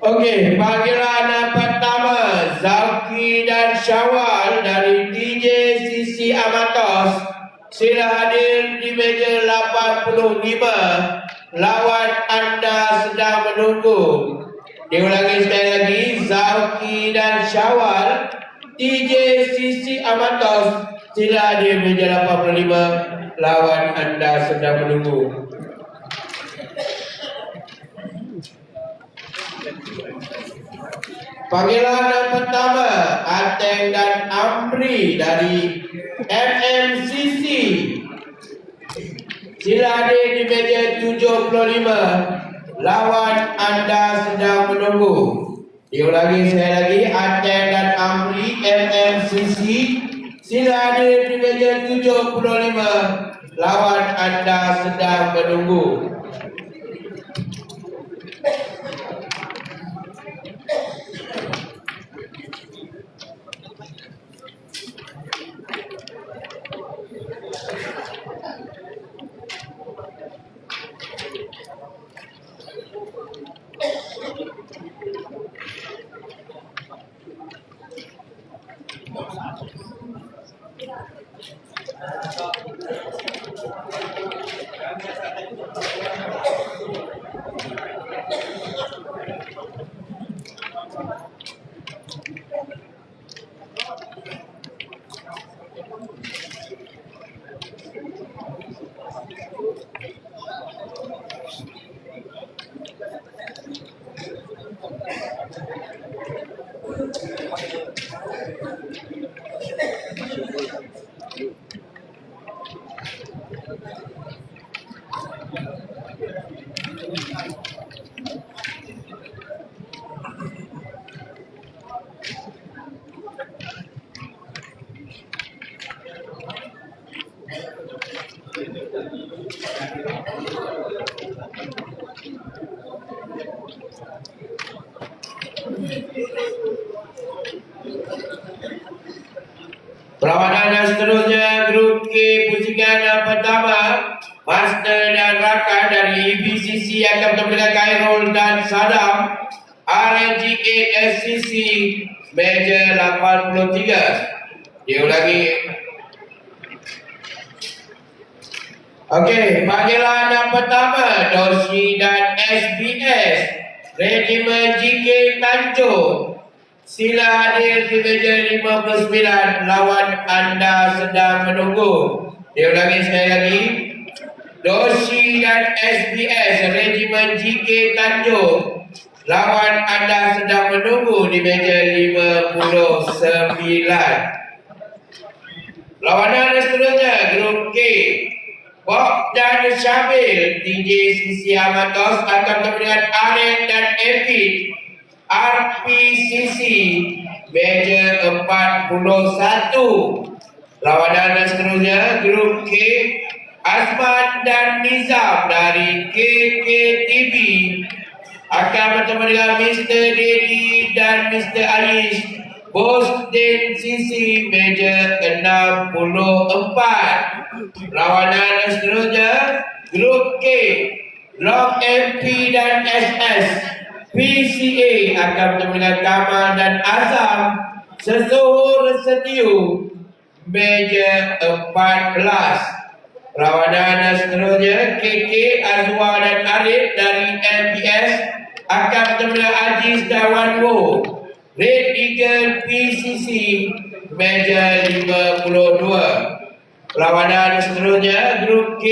Okey, panggilan pertama Zaki dan Syawal dari DJ Sisi Amatos. Sila hadir di meja 85. Lawan anda sedang menunggu. Diulangi sekali lagi, Zaki dan Syawal, DJ Sisi Amatos. Sila hadir meja 85. Lawan anda sedang menunggu. Panggilan yang pertama Ateng dan Amri dari MMCC. Sila hadir di meja 75. Lawan anda sedang menunggu. Diulangi sekali lagi, Ateng dan Amri MMCC. Sila hadir di meja 75. Lawan anda sedang menunggu. Perlawanan yang seterusnya, grup K pusingan yang pertama, Master dan Rakan dari BCC akan bertemu Khairul dan Sadam, RNG 8 SCC, meja 83. Diulangi. Okey, panggilan yang pertama, Doshi dan SBS, Regimen GK Tanjung. Sila hadir di meja 59. Lawan anda sedang menunggu. Diulangi sekali lagi. Doshi dan SBS Regimen GK Tanjung. Lawan anda sedang menunggu di meja 59. Lawanan seterusnya, grup K, Bob dan Syamil, DJ Sisi Amatos akan bertemu dengan Aren dan Epic, RPCC, meja 41. Lawanan seterusnya, grup K, Azman dan Nizam dari KKTV akan bertemu dengan Mr. Dedi dan Mr. Alish, Bos dan Sisi, meja 64. Lawanan seterusnya, grup K, Long MP dan SS, PCA akan bertemu dengan Kamal dan Azam, Sesuhur Setiu, meja 14. Lawanan seterusnya, KK, Azwa dan Arif dari MPS akan bertemu dengan Aziz dan Wanwo, Red Eagle PCC, meja 52. Lawanan seterusnya, grup K,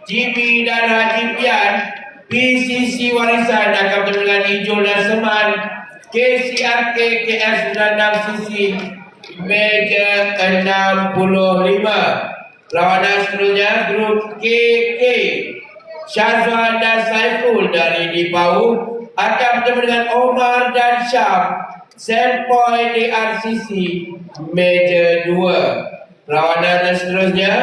Jimmy dan Haji Pian, PCC Warisan akan bertemu dengan Ijul dan Seman, KCRK KS96CC, meja 65. Lawanan seterusnya, grup KK, Syazwan dan Saiful dari Dipau akan bertemu dengan Omar dan Syam, Sandpoint DRCC, meja 2. Lawanan seterusnya,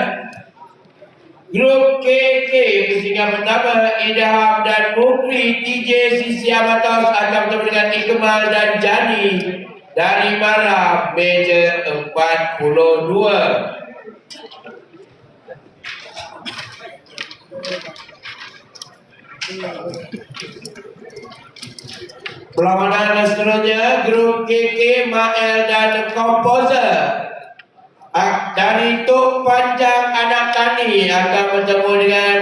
grup KK pusingan pertama, Idham dan Mukri, DJ Sisi Amatos akan bertemu dengan Iqmal dan Jani dari Mara, meja 42. Perlawanan seterusnya grup KK Mael dan Komposer dari Tok Panjang Anak Tani akan bertemu dengan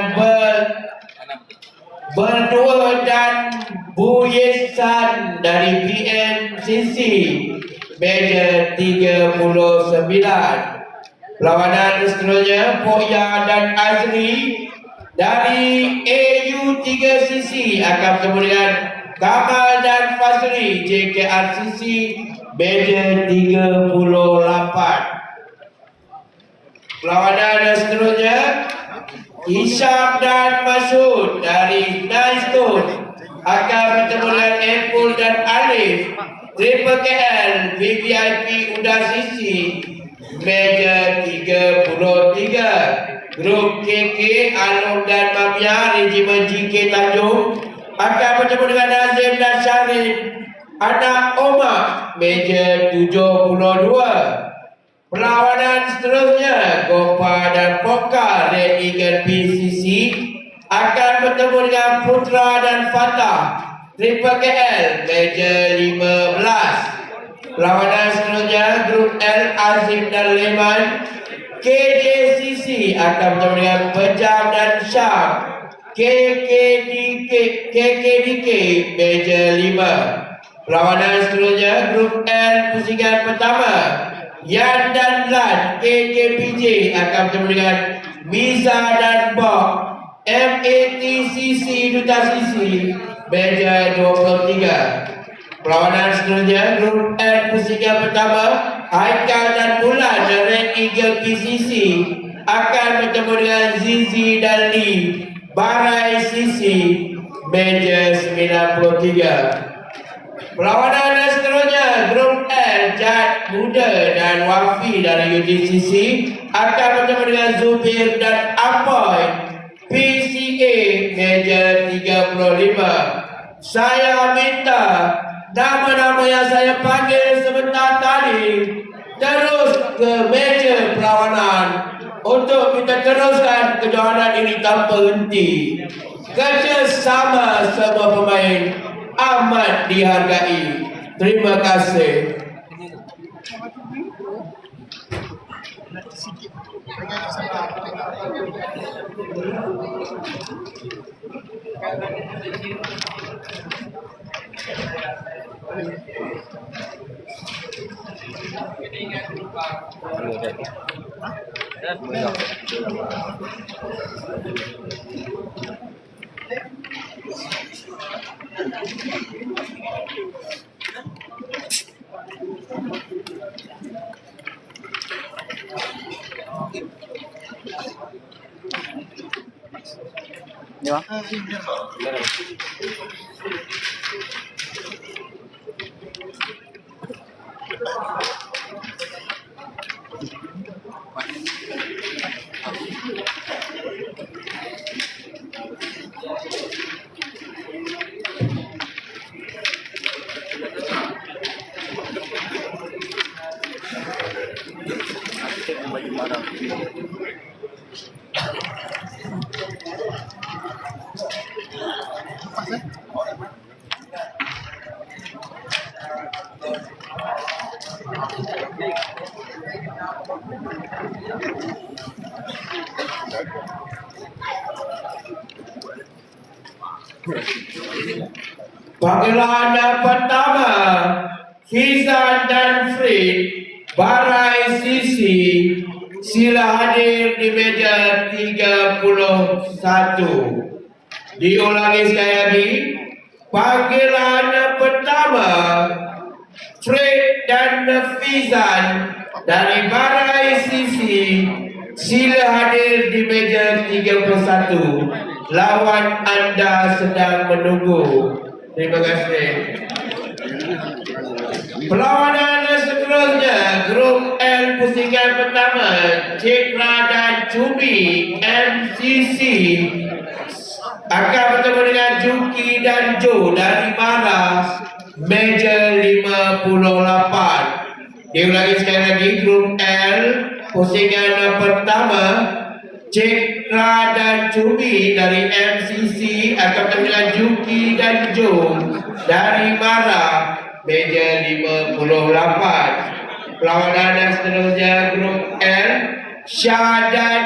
Berdua dan Bu Yesan dari PMCC meja 39. Perlawanan seterusnya Poya dan Azri dari AU3CC akan bertemu dengan Kamal dan Fazri JKRCC meja 38. Perlawanan seterusnya Isyam dan Masud dari Nice Stone akan bertemu dengan Epul dan Alif Triple KL VVIP Uda Sisi meja 33. Grup KK Alung dan Mamia Regimen JK Tanjung akan bertemu dengan Nazim dan Syarif Anak Omar meja 72. Perlawanan seterusnya Gopa dan Poka Red Eagle PCC akan bertemu dengan Putra dan Fatah Triple KL meja 15. Perlawanan seterusnya Grup L Azim dan Leman KJCC akan bertemu dengan Pejam dan Syam KKDK meja 5. Perlawanan seterusnya Grup L pusingan pertama Yan dan Lan KKPJ akan bertemu dengan Miza dan Bob MATCC Duta Sisi meja 23. Perlawanan seterusnya Grup L pusingan pertama Haikal dan Bulan Red Eagle PCC akan bertemu dengan Zizi dan Lee Barai Sisi meja 93. Perlawanan seterusnya Grup L Jad Muda dan Wafi dari UTCC akan bertemu dengan Zubir dan Apoy PCA meja 35. Saya minta nama-nama yang saya panggil sebentar tadi terus ke meja perlawanan untuk kita teruskan kejohanan ini tanpa henti. Kerjasama semua pemain amat dihargai. Terima kasih. Ya. Panggilan pertama Fizan dan Frid Barai Sisi sila hadir di meja 31. Diulangi sekali lagi. Panggilan pertama Frid dan Fizan dari Barai Sisi sila hadir di meja 31. Lawan anda sedang menunggu. Terima kasih. Perlawanan seterusnya Grup L pusingan pertama Citra dan Cumi MCC akan bertemu dengan Juki dan Jo dari Mara meja 58. Diulangi sekali lagi. Grup L pusingan pertama Citra dan Cumi dari MCC akan bertemu dengan Juki dan Jo dari Mara meja 58. Perlawanan yang seterusnya grup L, Syah dan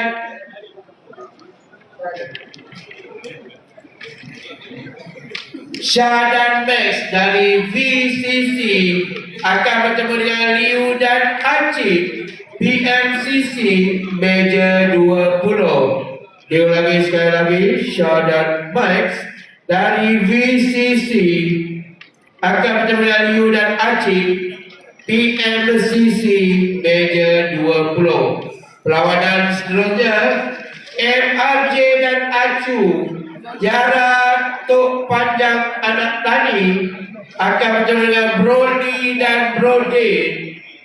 Max dari VCC akan bertemu dengan Liu dan Acik PMCC meja 20. Diulangi sekali lagi, Syah dan Max dari VCC akan bertemu dengan Liu dan Acik PMCC meja 20. Perlawanan seterusnya MRJ dan Acu jarak tok panjang anak tani akan bertemu dengan Brody dan Brody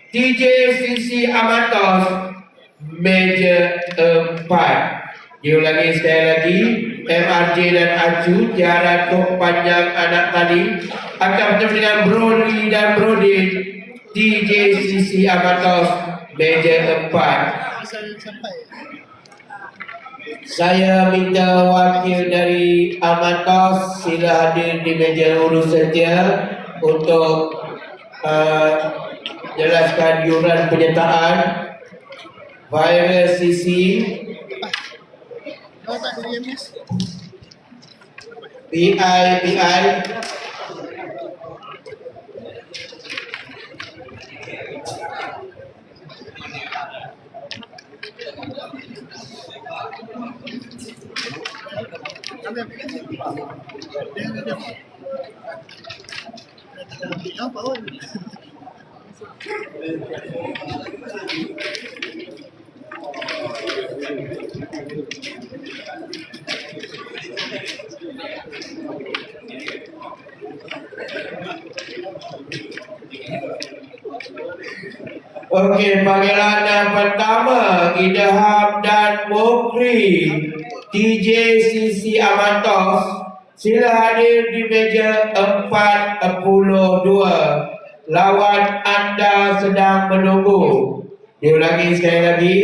TJCC Amatos meja 4. Diulangi sekali lagi, MRJ dan Acu jarak tok panjang anak tani akan bertemu dengan Brody dan Brody TJCC Amatos meja 4. Saya minta wakil dari Amatos sila hadir di meja urus setia untuk jelaskan yuran penyertaan virus CC PI. Okey, panggilan yang pertama Idham dan Mokri TJCC Amatos, sila hadir di meja 42. Lawan anda sedang menunggu. Diulangi sekali lagi,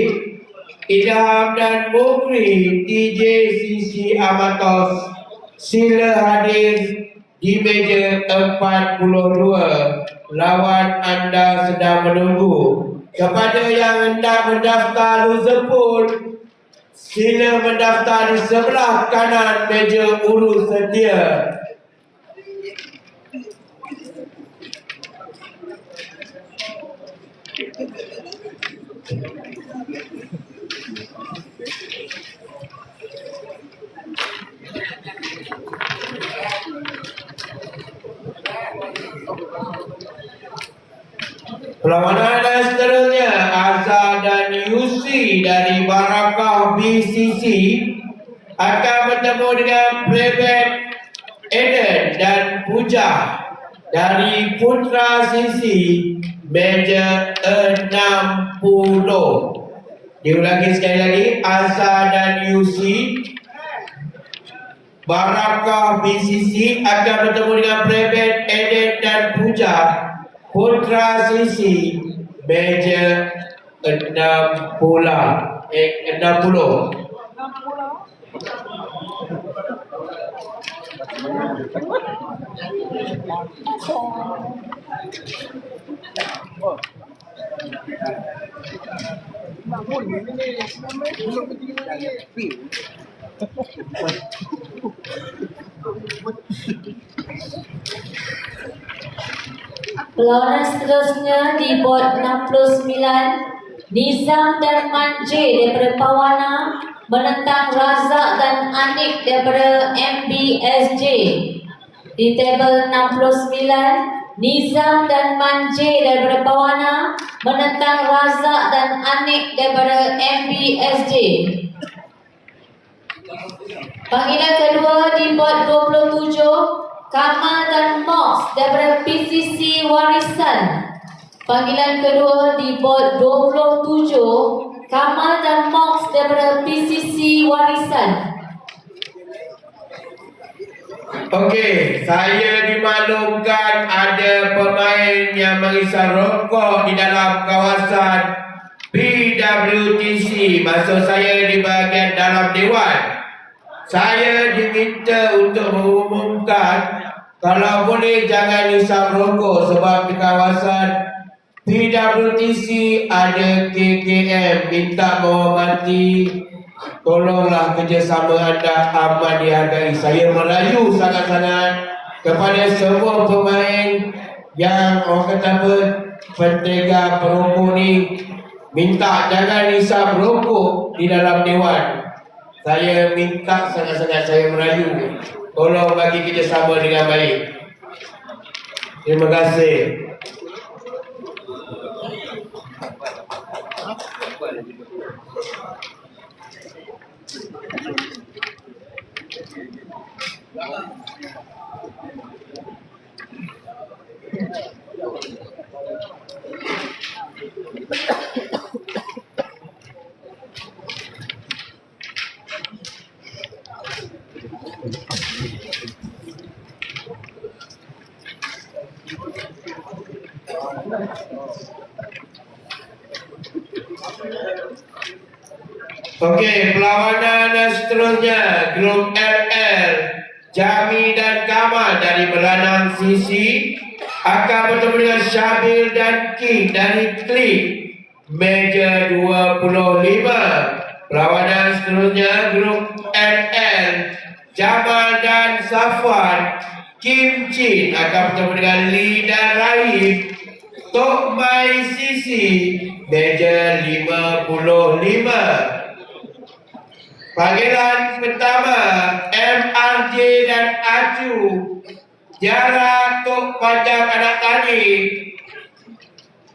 Idham dan Mokri TJCC Amatos, sila hadir di meja 42. Lawan anda sedang menunggu. Kepada yang hendak mendaftar Luzepul, sila mendaftar di sebelah kanan meja urus setia. Perlawanan yang seterusnya Azhar dan Yusi dari Barakah BCC akan bertemu dengan Prebet Eden dan Puja dari Putra Sisi meja 60. Diulangi sekali lagi, Azhar dan Yusi Barakah BCC akan bertemu dengan Prebet Eden dan Puja Putra Sisi meja 60. Perlawanan seterusnya di bot 69, Nizam dan Manje daripada Pawana menentang Razak dan Anik daripada MBSJ. Di tabel 69, Nizam dan Manje daripada Pawana menentang Razak dan Anik daripada MBSJ. Panggilan kedua di bot 27, Kamal dan Mox daripada PCC Warisan. Panggilan kedua di bot 27, Kamal dan Mox daripada PCC Warisan. Okey, saya dimaklumkan ada pemain yang mengisap rokok di dalam kawasan PWTC. Maksud saya di bahagian dalam dewan. Saya diminta untuk mengumumkan Kalau boleh jangan hisap rokok sebab di kawasan PWTC ada KKM minta menghormati. Tolonglah kerjasama anda amat dihargai. Saya merayu sangat-sangat kepada semua pemain yang orang kata apa, pentega perokok ni, minta jangan hisap rokok di dalam dewan. Saya minta sangat-sangat, saya merayu. Tolong bagi kerjasama dengan baik. Terima kasih. Okey, perlawanan seterusnya grup LL, Jami dan Kamal dari Beranang Sisi akan bertemu dengan Syabil dan King dari Klik meja 25. Perlawanan seterusnya grup LL, Jamal dan Safwan, Kim Chin akan bertemu dengan Lee dan Rahim, Tok Mai Sisi meja 55. Panggilan pertama MRJ dan Acu, Jara Tok Panjang Anak Tani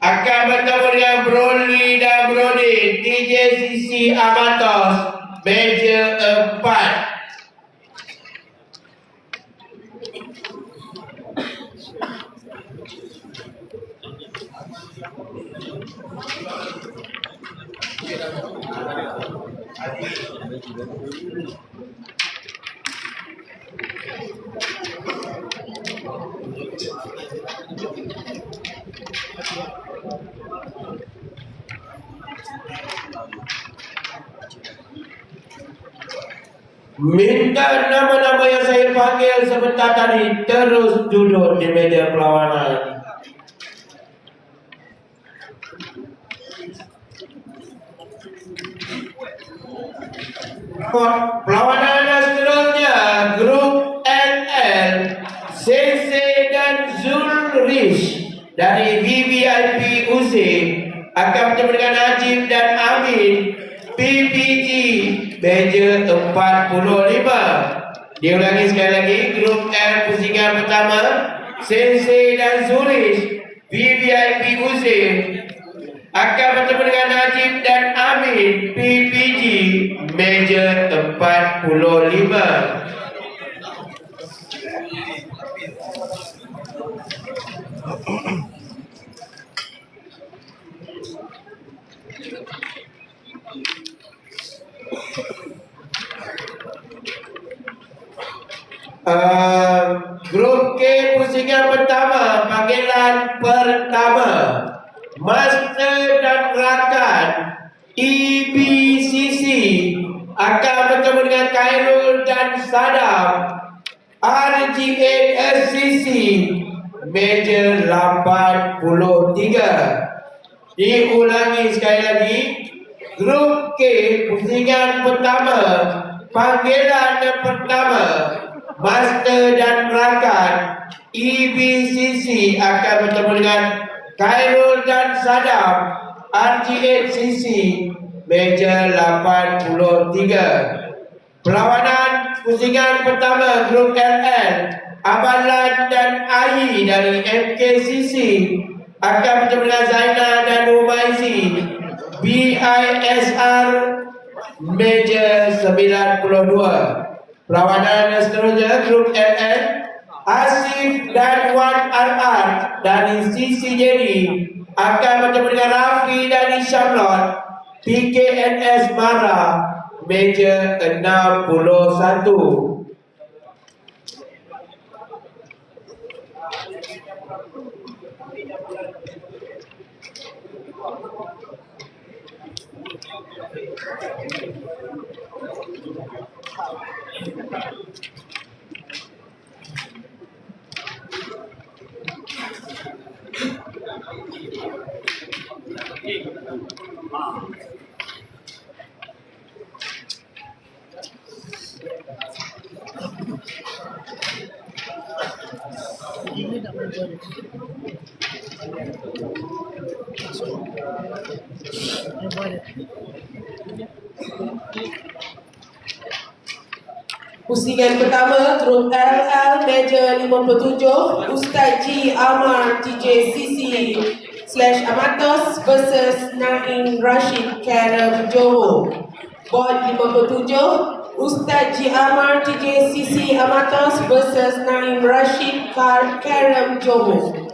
akan bertemu dengan Broly dan Brodin, TJCC Amatos meja 4. Minta nama-nama yang saya panggil sebentar tadi terus duduk di meja perlawanan. Perlawanan seterusnya grup LL, Sensei dan Zulrish dari VVIP UC akan bertemu dengan Najib dan Amin, PPG meja 45. Diulangi sekali lagi, grup L pusingan pertama Sensei dan Zulrish VVIP UC akan bertemu dengan Najib dan Amin, PPG meja 45. Grup K pusingan pertama, panggilan pertama Master dan Rakan EBCC akan bertemu dengan Khairul dan Sadam, RG8SCC meja 83. Diulangi sekali lagi, grup K pusingan pertama, panggilan pertama Master dan Rakan EBCC akan bertemu dengan Khairul dan Sadam, RG8CC meja 83. Perlawanan pusingan pertama grup LL, Abalan dan Ai dari MKCC akan bertemu dengan Zainal dan Umaizi, BISR meja 92. Perlawanan seterusnya grup LL, Asif dan Wan RR dari CCJD akan bertemu dengan Rafi dan Syamlot, PKNS Mara meja 61. Pusingan pertama, grup LL meja 57, Ustaz G. Amar TJCC/Amatos versus Naim Rashid Karam Johor. Bot 57, Ustaz G. Amar TJCC Amatos versus Naim Rashid Karam Johor.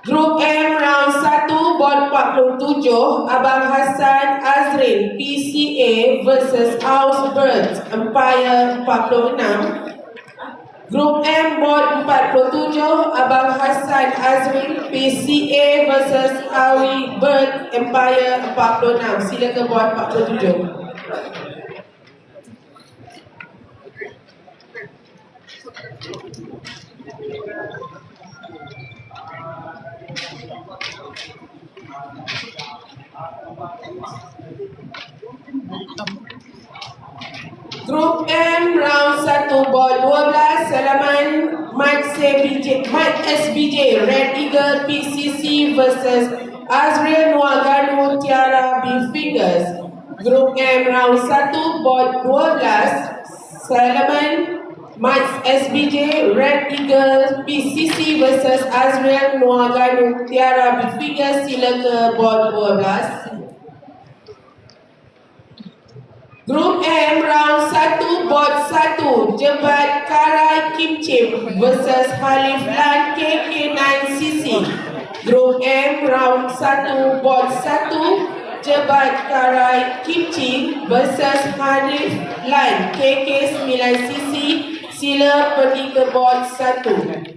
Grup M round 1 bot 47, Abang Hassan Azrin PCA versus Ausbert Empire 46. Grup M bot 47, Abang Hassan Azrin PCA versus Ausbert Empire 46. Silakan bot 47. Grup M round 1 bot 12, Salaman Mat SBJ Red Eagle PCC versus Azriel Nuaganu Tiara Beef Fingers. Grup M round 1 bot 12, Salaman Mat SBJ Red Eagle PCC versus Azriel Nuaganu Tiara Beef Fingers. Sila ke bot 12. Grup M round 1 bot 1, Jebat Karai Kim Chip versus Halif Lan KK9CC. Grup M round 1 bot 1, Jebat Karai Kim Chip versus Halif Lan KK9CC. Sila pergi ke bot 1.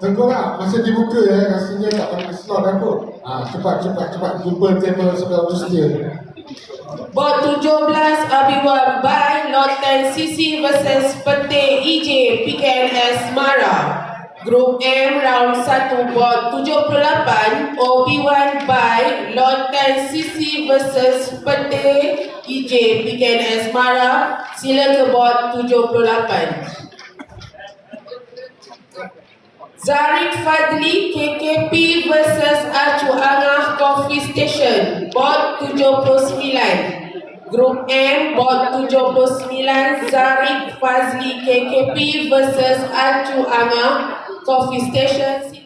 Tengok tak, masa dibuka rasanya tak pakai slot aku. Cepat jumpa table saudara sedia. Bot 17 Abiwan by Lot 10 CC versus Pete EJ PKNS Mara. Grup M round 1 bot 78, Obi-Wan by Lot 10 CC versus Pete EJ PKNS Mara. Sila ke bot 78. Zarif Fadli KKP versus Acu Angah Coffee Station. Bot 79. Grup M bot 79, Zarif Fazli KKP versus Acu Angah Coffee Station.